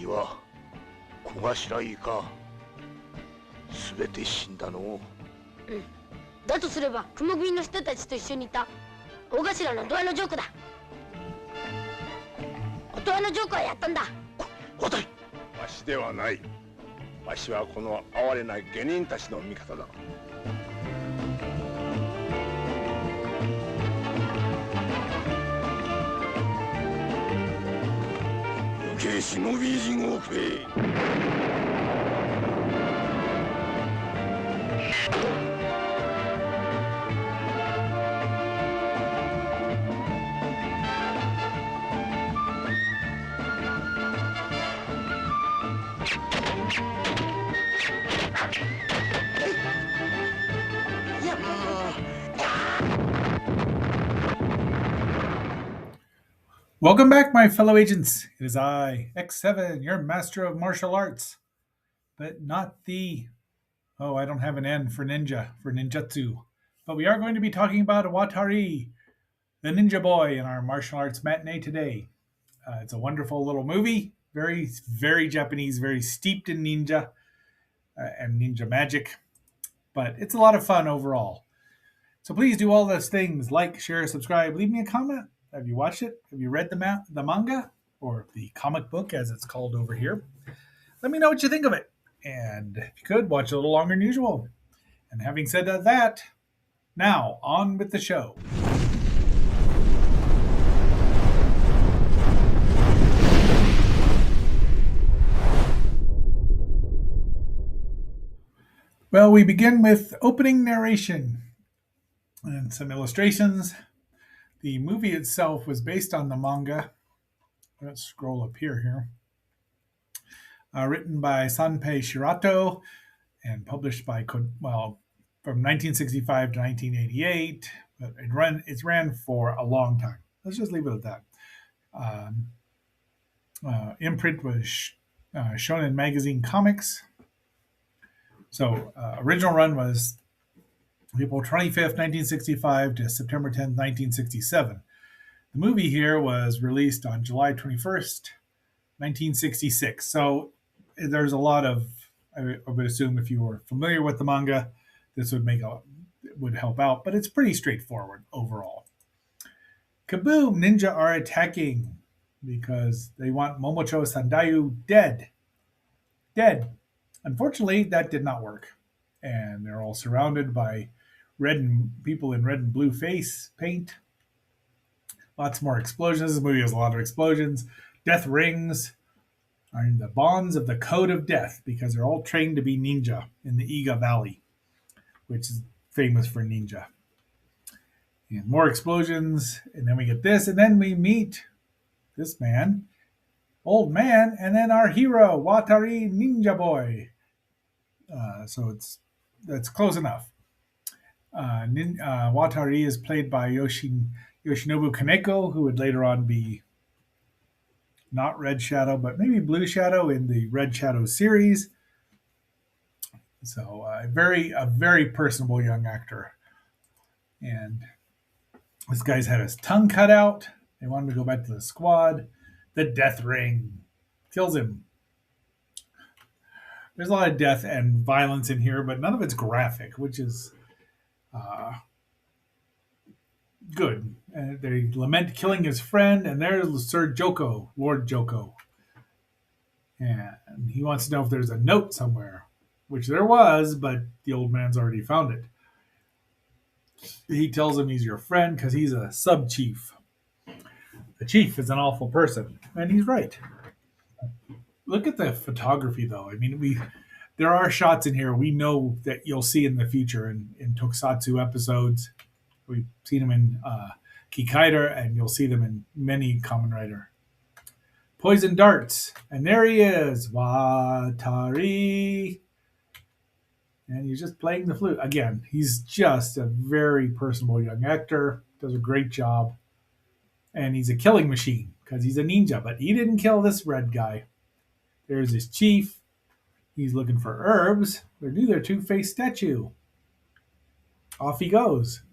岩、小頭いいか。すべて死んだの。うん。だとすれば雲組の人たちと一緒にいた大頭のドアのジョークだ。ドアのジョークはやったんだ。渡り。わしではない。わしはこの哀れな下人たちの味方だ。行け忍び人を食え。Welcome back, my fellow agents. It is I, X7, your master of martial arts, but not the. Oh, I don't have an N for ninja, for ninjutsu. But we are going to be talking about Watari, the ninja boy, in our martial arts matinee today. It's a wonderful little movie, very, very Japanese, very steeped in ninja and ninja magic, but it's a lot of fun overall. So please do all those things: like, share, subscribe, leave me a comment. Have you watched it? Have you read the manga or the comic book, as it's called over here? Let me know what you think of it. And if you could, watch a little longer than usual. And having said that, now on with the show. Well, we begin with opening narration and some illustrations. The movie itself was based on the manga. Let's scroll up here. Written by Sanpei Shirato and published by, from 1965 to 1988. But it ran for a long time. Let's just leave it at that. Imprint was Shonen Magazine Comics. So original run was April 25th, 1965 to September 10th, 1967. The movie here was released on July 21st, 1966. So there's a lot of, I would assume if you were familiar with the manga, this would help out, but it's pretty straightforward overall. Kaboom! Ninja are attacking because they want Momocho Sandayu dead. Dead. Unfortunately, that did not work. And they're all surrounded by people in red and blue face paint. Lots more explosions. This movie has a lot of explosions. Death rings are in the bonds of the code of death because they're all trained to be ninja in the Iga Valley, which is famous for ninja. And more explosions, and then we get this, and then we meet this man, old man, and then our hero, Watari Ninja Boy. So that's close enough. Watari is played by Yoshinobu Kaneko, who would later on be not Red Shadow, but maybe Blue Shadow in the Red Shadow series. So a very personable young actor. And this guy's had his tongue cut out. They want him to go back to the squad. The death ring kills him. There's a lot of death and violence in here, but none of it's graphic, which is good. They lament killing his friend, and there's Sir Joko, Lord Joko. And he wants to know if there's a note somewhere, which there was, but the old man's already found it. He tells him he's your friend because he's a sub-chief. The chief is an awful person, and he's right. Look at the photography, though. I mean, there are shots in here we know that you'll see in the future in tokusatsu episodes. We've seen them in Kikaider, and you'll see them in many Kamen Rider. Poison darts, and there he is, Watari. And he's just playing the flute. Again, he's just a very personable young actor, does a great job. And he's a killing machine because he's a ninja, but he didn't kill this red guy. There's his chief. He's looking for herbs. They're near their two-faced statue. Off he goes.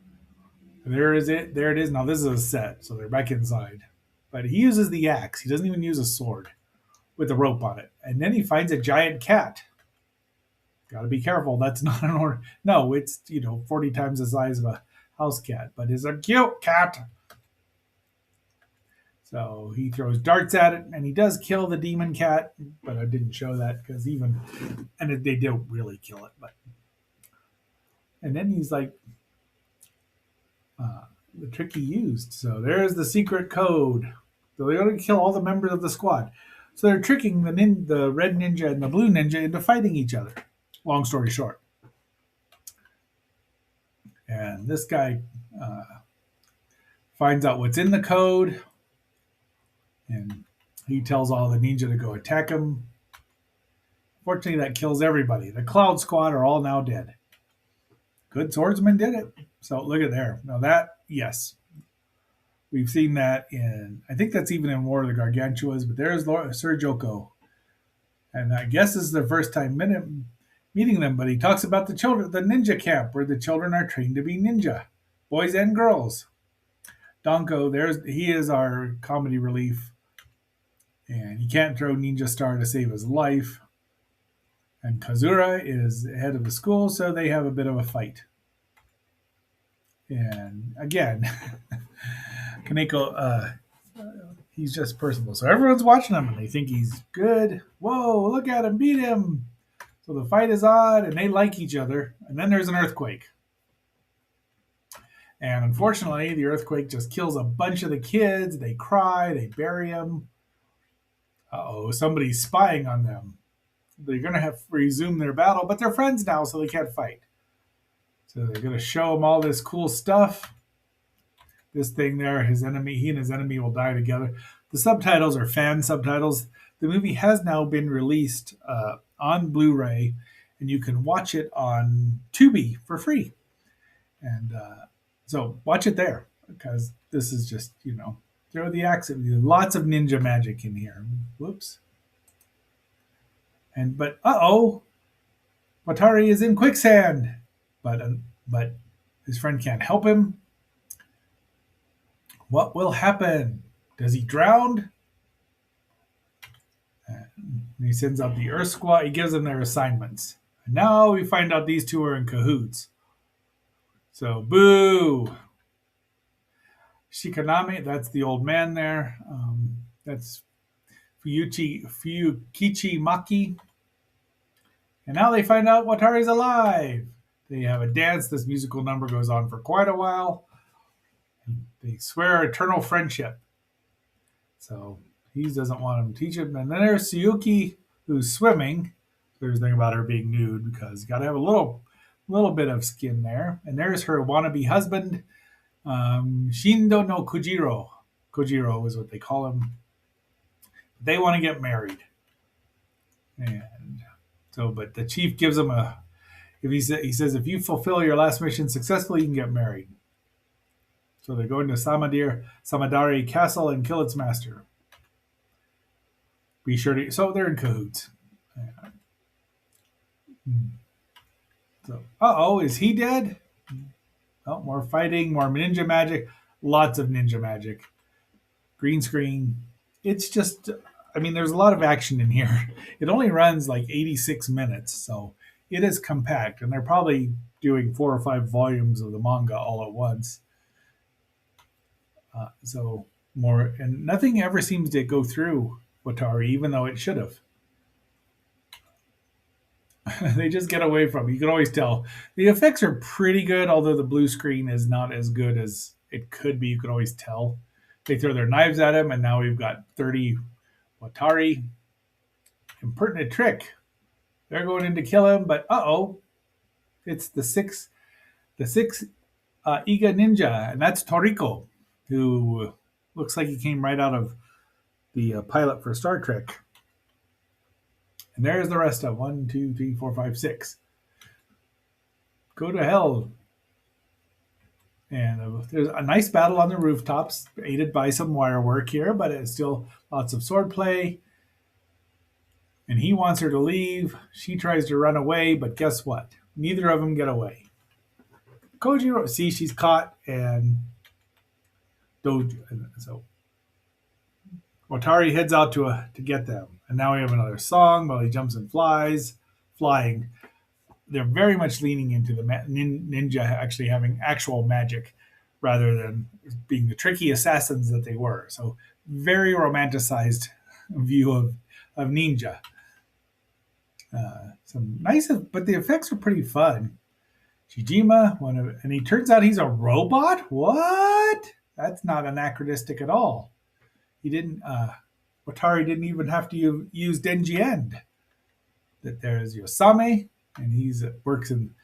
There is it. There it is. Now this is a set, so they're back inside. But he uses the axe. He doesn't even use a sword. with a rope on it. And then he finds a giant cat. Got to be careful. That's not an order. No, it's 40 times the size of a house cat, but it's a cute cat. So he throws darts at it, and he does kill the demon cat, but I didn't show that because they don't really kill it. But and then he's like, the trick he used. So there's the secret code. So they're going to kill all the members of the squad. So they're tricking the red ninja and the blue ninja into fighting each other. Long story short. And this guy finds out what's in the code, and he tells all the ninja to go attack him. Fortunately, that kills everybody. The Cloud Squad are all now dead. Good swordsman did it. So look at there. Now that, yes. We've seen that I think that's even in War of the Gargantuas, but there's Sir Joko. And I guess this is the first time meeting them, but he talks about the ninja camp, where the children are trained to be ninja, boys and girls. Danko, he is our comedy relief, and he can't throw Ninja Star to save his life. And Kazura is head of the school, so they have a bit of a fight. And again, Kaneko, he's just personable. So everyone's watching him, and they think he's good. Whoa, look at him, beat him. So the fight is on, and they like each other. And then there's an earthquake. And unfortunately, the earthquake just kills a bunch of the kids. They cry, they bury them. Uh-oh, somebody's spying on them. They're going to have to resume their battle, but they're friends now, so they can't fight. So they're going to show him all this cool stuff. This thing there, he and his enemy will die together. The subtitles are fan subtitles. The movie has now been released on Blu-ray, and you can watch it on Tubi for free. And so watch it there, because this is just, throw the accent. Lots of ninja magic in here. Whoops. But Watari is in quicksand. But his friend can't help him. What will happen? Does he drown? And he sends out the Earth Squad. He gives them their assignments. And now we find out these two are in cahoots. So, boo! Shikanami, that's the old man there. That's Fuyukichi Maki. And now they find out Watari's alive. They have a dance. This musical number goes on for quite a while. They swear eternal friendship. So he doesn't want him to teach him. And then there's Suyuki, who's swimming. There's a thing about her being nude, because you got to have a little bit of skin there. And there's her wannabe husband, Shindo no Kojiro. Kojiro is what they call him. They want to get married. And so, but the chief gives him he says, if you fulfill your last mission successfully, you can get married. So they're going to Samadari Castle and kill its master. Be sure to. So they're in cahoots. So, is he dead? Oh, more fighting, more ninja magic. Lots of ninja magic. Green screen. It's just, there's a lot of action in here. It only runs like 86 minutes, so it is compact. And they're probably doing 4 or 5 volumes of the manga all at once. So more, and nothing ever seems to go through Watari, even though it should have. They just get away from it. You can always tell. The effects are pretty good, although the blue screen is not as good as it could be. You can always tell. They throw their knives at him, and now we've got 30 Watari. Impertinent trick. They're going in to kill him, but it's the six Iga ninja, and that's Toriko, who looks like he came right out of the pilot for Star Trek. And there's the rest of 1, 2, 3, 4, 5, 6. Go to hell. And there's a nice battle on the rooftops, aided by some wire work here, but it's still lots of swordplay. And he wants her to leave. She tries to run away, but guess what? Neither of them get away. Kojiro, see, she's caught, and so Watari heads out to get them. And now we have another song while he jumps and flying. They're very much leaning into the ninja actually having actual magic rather than being the tricky assassins that they were. So very romanticized view of ninja. Some nice, but the effects are pretty fun. Shijima, and he turns out he's a robot? What? That's not anachronistic at all. He didn't, Watari didn't even have to use Denji End. That there's Yosame, and he's works in,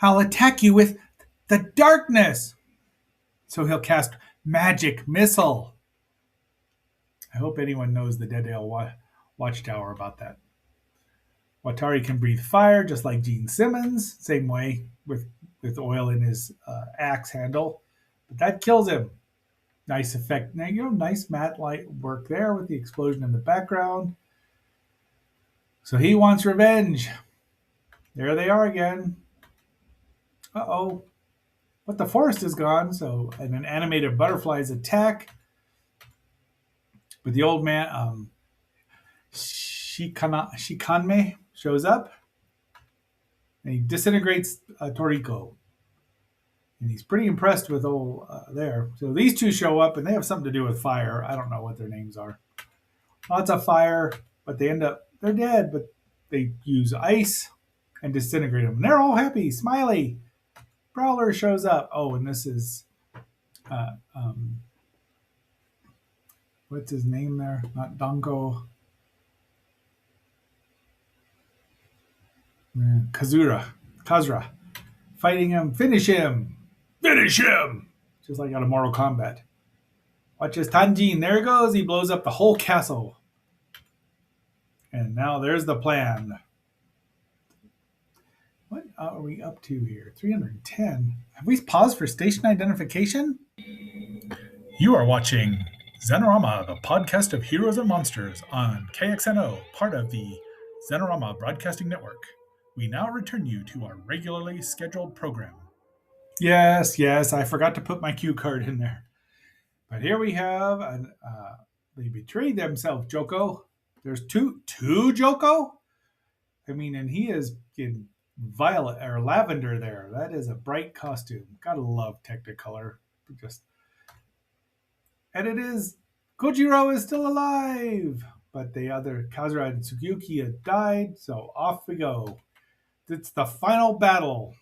I'll attack you with the darkness. So he'll cast magic missile. I hope anyone knows the Deadale Watchtower about that. Watari can breathe fire just like Gene Simmons, same way with oil in his axe handle, but that kills him. Nice effect, nice matte light work there with the explosion in the background. So he wants revenge. There they are again. Uh-oh. But the forest is gone, so and an animated butterflies attack. But the old man, Shikanme, shows up, and he disintegrates Toriko. And he's pretty impressed with old there. So these two show up, and they have something to do with fire. I don't know what their names are. Lots of fire, but they're dead, but they use ice and disintegrate them. And they're all happy, smiley. Prowler shows up. Oh, and this is, what's his name there? Not Danko. Kazra. Fighting him. Finish him. Just like out of Mortal Kombat. Watch his Tanjin. There he goes. He blows up the whole castle. And now there's the plan. What are we up to here? 310. Have we paused for station identification? You are watching Xenorama, the podcast of heroes and monsters on KXNO, part of the Xenorama Broadcasting Network. We now return you to our regularly scheduled program. Yes, I forgot to put my cue card in there. But here we have, they betrayed themselves, Joko. There's two Joko? I mean, and he is in violet or lavender there. That is a bright costume. Gotta love Technicolor. And it is, Kojiro is still alive. But the other, Kazura and Tsuyuki had died, so off we go. It's the final battle.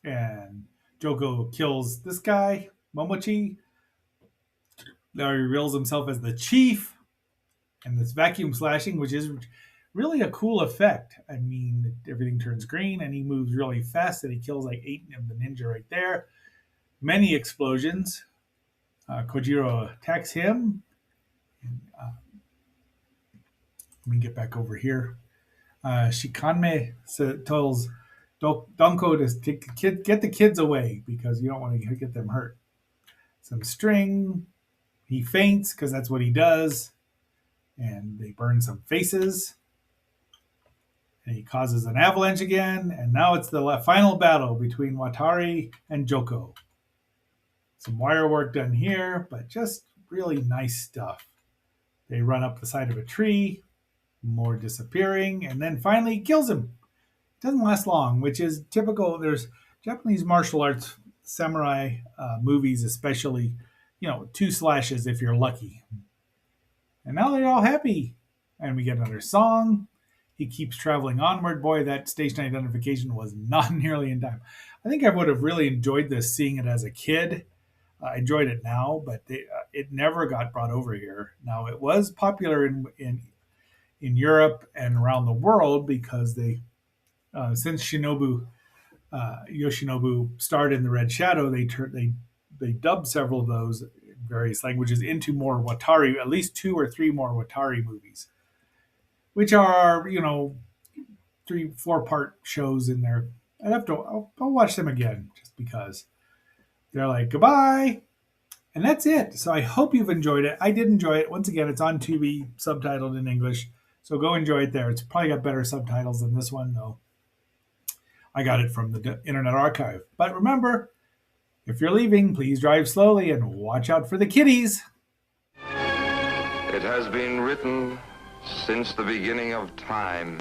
And Joko kills this guy, Momochi. Now he reveals himself as the chief. And this vacuum slashing, which is really a cool effect. I mean, everything turns green and he moves really fast and he kills like 8 of the ninja right there. Many explosions. Kojiro attacks him. Let me get back over here. Shikanme tells Danko to get the kids away because you don't want to get them hurt. Some string. He faints because that's what he does. And they burn some faces. And he causes an avalanche again. And now it's the final battle between Watari and Joko. Some wire work done here, but just really nice stuff. They run up the side of a tree, more disappearing, and then finally kills him. Doesn't last long, which is typical. There's Japanese martial arts, samurai movies especially, 2 slashes if you're lucky. And now they're all happy. And we get another song. He keeps traveling onward. Boy, that station identification was not nearly in time. I think I would have really enjoyed this seeing it as a kid. I enjoyed it now, but it never got brought over here. Now, it was popular in Europe and around the world because they, since Yoshinobu starred in The Red Shadow, they dubbed several of those in various languages into more Watari, at least 2 or 3 more Watari movies, which are, 3-4 part shows in there. I'll watch them again just because. They're like, goodbye. And that's it. So I hope you've enjoyed it. I did enjoy it. Once again, it's on Tubi, subtitled in English. So go enjoy it there. It's probably got better subtitles than this one, though. I got it from the Internet Archive. But remember, if you're leaving, please drive slowly and watch out for the kitties. It has been written since the beginning of time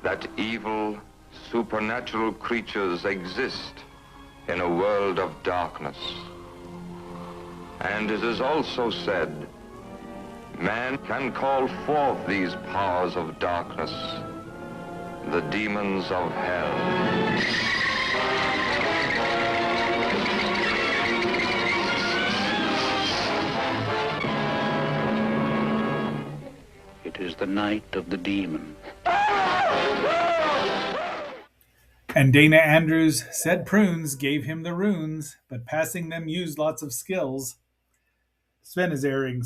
that evil, supernatural creatures exist in a world of darkness. And it is also said, man can call forth these powers of darkness, the demons of hell. It is the night of the demon. And Dana Andrews said prunes gave him the runes, but passing them used lots of skills. Sven is airing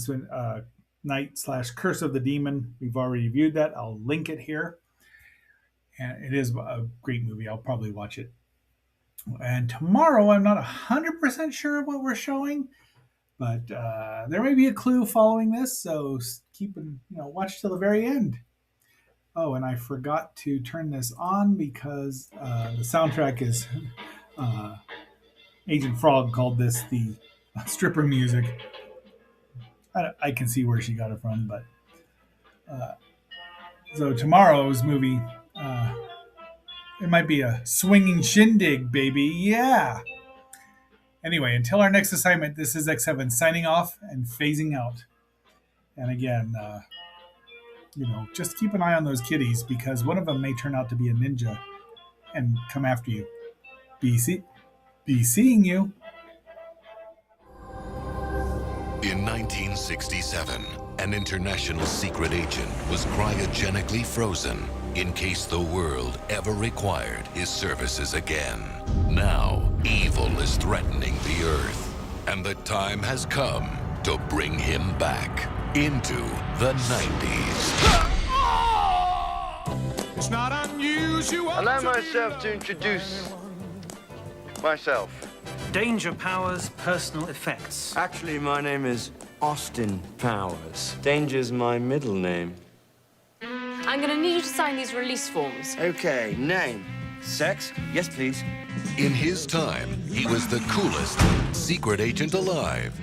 Night/Curse of the Demon. We've already viewed that. I'll link it here. And it is a great movie. I'll probably watch it. And tomorrow, I'm not 100% sure what we're showing, but there may be a clue following this, so watch till the very end. Oh, and I forgot to turn this on because the soundtrack is Agent Frog called this the stripper music. I can see where she got it from, but so tomorrow's movie, it might be a swinging shindig, baby. Yeah. Anyway, until our next assignment, this is X7 signing off and phasing out. And again, just keep an eye on those kitties because one of them may turn out to be a ninja and come after you. Be seeing you. In 1967, an international secret agent was cryogenically frozen in case the world ever required his services again. Now, evil is threatening the Earth, and the time has come to bring him back into the 90s. It's not unusual. Allow myself to introduce myself. Danger Powers personal effects. Actually, my name is Austin Powers. Danger's my middle name. I'm gonna need you to sign these release forms. Okay, name. Sex? Yes, please. In his time, he was the coolest secret agent alive.